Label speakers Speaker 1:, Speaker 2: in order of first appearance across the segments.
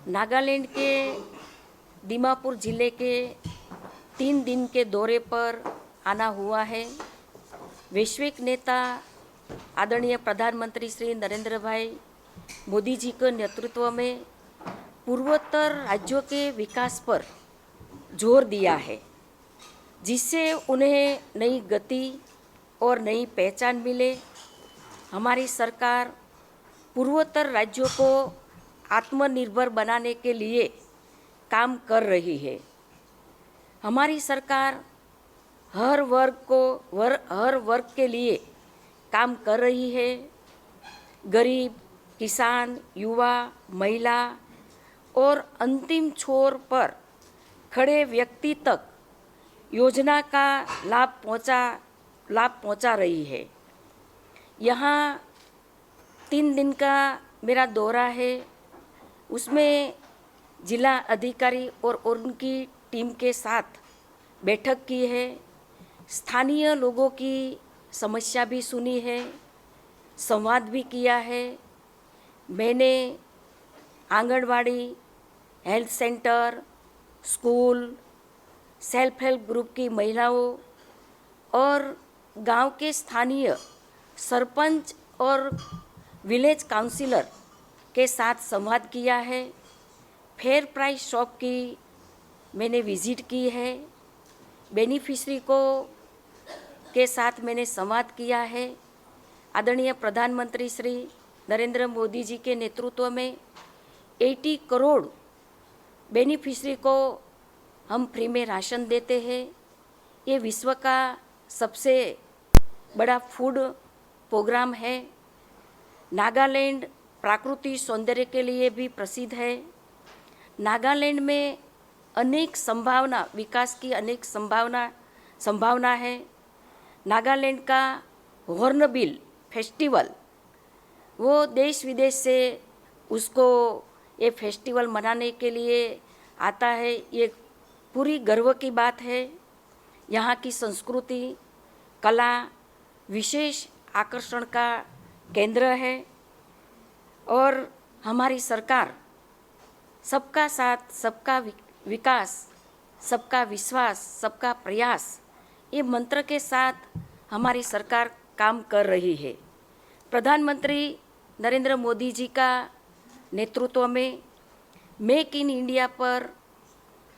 Speaker 1: नागालैंड के दीमापुर ज़िले के 3 दिन के दौरे पर आना हुआ है। वैश्विक नेता आदरणीय प्रधानमंत्री श्री नरेंद्र भाई मोदी जी के नेतृत्व में पूर्वोत्तर राज्यों के विकास पर जोर दिया है, जिससे उन्हें नई गति और नई पहचान मिले। हमारी सरकार पूर्वोत्तर राज्यों को आत्मनिर्भर बनाने के लिए काम कर रही है। हमारी सरकार हर वर्ग के लिए काम कर रही है। गरीब, किसान, युवा, महिला और अंतिम छोर पर खड़े व्यक्ति तक योजना का लाभ पहुंचा रही है। यहाँ 3 दिन का मेरा दौरा है, उसमें जिला अधिकारी और उनकी टीम के साथ बैठक की है। स्थानीय लोगों की समस्या भी सुनी है, संवाद भी किया है। मैंने anganwadi, health centre, school, self help group की महिलाओं और गांव के स्थानीय सरपंच और विलेज काउंसिलर के साथ संवाद किया है। फेयर प्राइस शॉप की मैंने विज़िट की है। बेनिफिशरी के साथ मैंने संवाद किया है। आदरणीय प्रधानमंत्री श्री नरेंद्र मोदी जी के नेतृत्व में 80 करोड़ बेनिफिशरी को हम फ्री में राशन देते हैं। ये विश्व का सबसे बड़ा फूड प्रोग्राम है। नागालैंड प्राकृतिक सौंदर्य के लिए भी प्रसिद्ध है। नागालैंड में अनेक संभावना, विकास की अनेक संभावना है। नागालैंड का हॉर्नबिल फेस्टिवल, वो देश विदेश से उसको ये फेस्टिवल मनाने के लिए आता है। ये पूरी गर्व की बात है। यहाँ की संस्कृति, कला विशेष आकर्षण का केंद्र है और हमारी सरकार सबका साथ, सबका विकास, सबका विश्वास, सबका प्रयास, ये मंत्र के साथ हमारी सरकार काम कर रही है। प्रधानमंत्री नरेंद्र मोदी जी का नेतृत्व में मेक इन इंडिया पर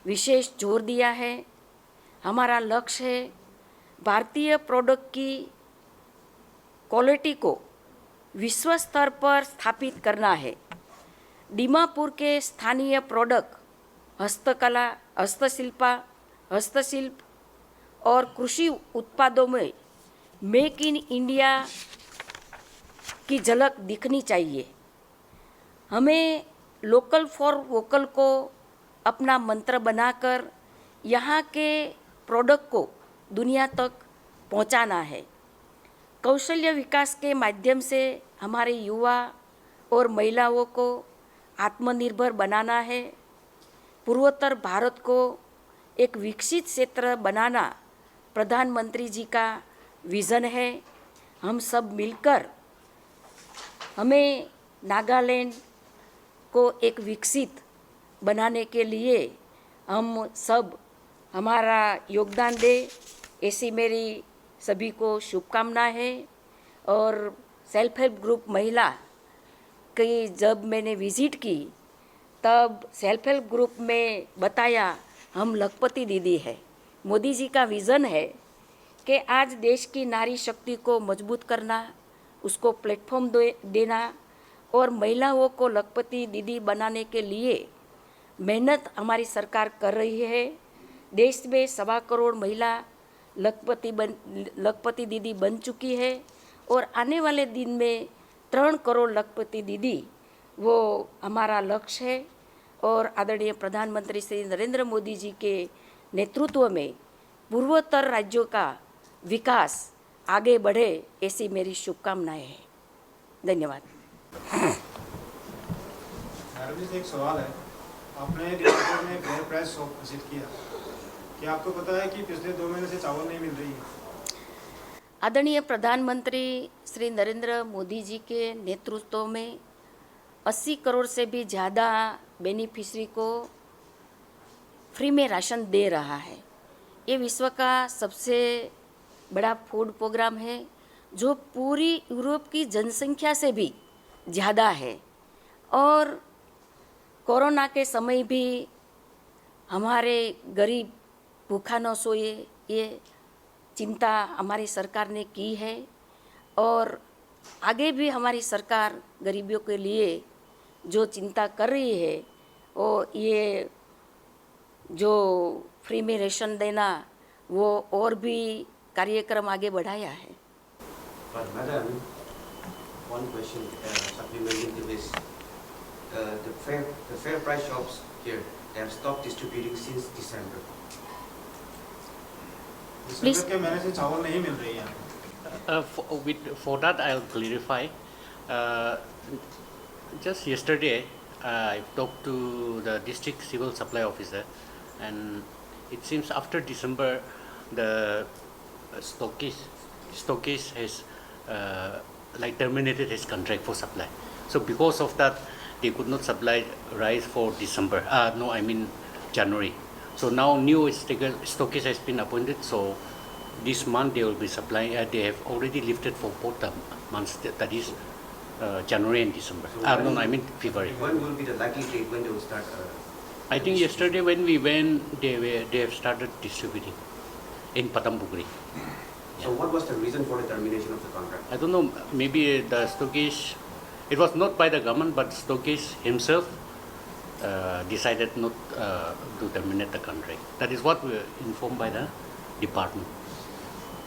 Speaker 1: विशेष जोर दिया है। हमारा लक्ष्य है भारतीय प्रोडक्ट की क्वालिटी को विश्व स्तर पर स्थापित करना है। दीमापुर के स्थानीय प्रोडक्ट, हस्तकला, हस्तशिल्प और कृषि उत्पादों में मेक इन इंडिया की झलक दिखनी चाहिए। हमें लोकल फॉर वोकल को अपना मंत्र बनाकर यहाँ के प्रोडक्ट को दुनिया तक पहुँचाना है। कौशल्य विकास के माध्यम से हमारे युवा और महिलाओं को आत्मनिर्भर बनाना है। पूर्वोत्तर भारत को एक विकसित क्षेत्र बनाना प्रधानमंत्री जी का विज़न है। हम सब मिलकर हमें नागालैंड को एक विकसित बनाने के लिए हम सब हमारा योगदान दें, ऐसी मेरी सभी को शुभकामनाएं है। और सेल्फ हेल्प ग्रुप महिला की जब मैंने विज़िट की तब सेल्फ हेल्प ग्रुप में बताया हम लखपति दीदी है। मोदी जी का विज़न है कि आज देश की नारी शक्ति को मजबूत करना, उसको प्लेटफॉर्म देना और महिलाओं को लखपति दीदी बनाने के लिए मेहनत हमारी सरकार कर रही है। देश में 1.25 करोड़ महिला लखपति दीदी बन चुकी है और आने वाले दिन में 3 करोड़ लखपति दीदी, वो हमारा लक्ष्य है। और आदरणीय प्रधानमंत्री श्री नरेंद्र मोदी जी के नेतृत्व में पूर्वोत्तर राज्यों का विकास आगे बढ़े, ऐसी मेरी शुभकामनाएं हैं। धन्यवाद।
Speaker 2: एक सवाल है, आपने दीमापुर में फेयर प्राइस शॉप विजिट किया, क्या आपको पता है कि पिछले 2 महीने से चावल नहीं मिल रही है?
Speaker 1: आदरणीय प्रधानमंत्री श्री नरेंद्र मोदी जी के नेतृत्व में 80 करोड़ से भी ज़्यादा बेनिफिशरी को फ्री में राशन दे रहा है। ये विश्व का सबसे बड़ा फूड प्रोग्राम है जो पूरी यूरोप की जनसंख्या से भी ज़्यादा है। और कोरोना के समय भी हमारे गरीब भूखा न सोए, ये चिंता हमारी सरकार ने की है और आगे भी हमारी सरकार गरीबियों के लिए जो चिंता कर रही है वो ये जो फ्री में राशन देना वो और भी कार्यक्रम आगे बढ़ाया है।
Speaker 3: But madam, one question supplementing to this, the fair price shops here, they have stopped distributing since December.
Speaker 1: Please.
Speaker 2: दिसंबर के महीने से चावल नहीं मिल रही है।
Speaker 4: For that, I'll clarify. Just yesterday, I talked to the district civil supply officer, and it seems after December, the stockist has terminated his contract for supply. So because of that, they could not supply rice for December. January. So now new stockist has been appointed. So this month they will be supplying. They have already lifted for both the months. That is January and December.
Speaker 3: So
Speaker 4: February.
Speaker 3: When will be the likely date when they will start?
Speaker 4: I think yesterday when we went, they have started distributing in Patambugri.
Speaker 3: So what was the reason for the termination of the contract?
Speaker 4: I don't know. Maybe the stockist. It was not by the government, but stockist himself decided not to terminate the contract. That is what we were informed by the department.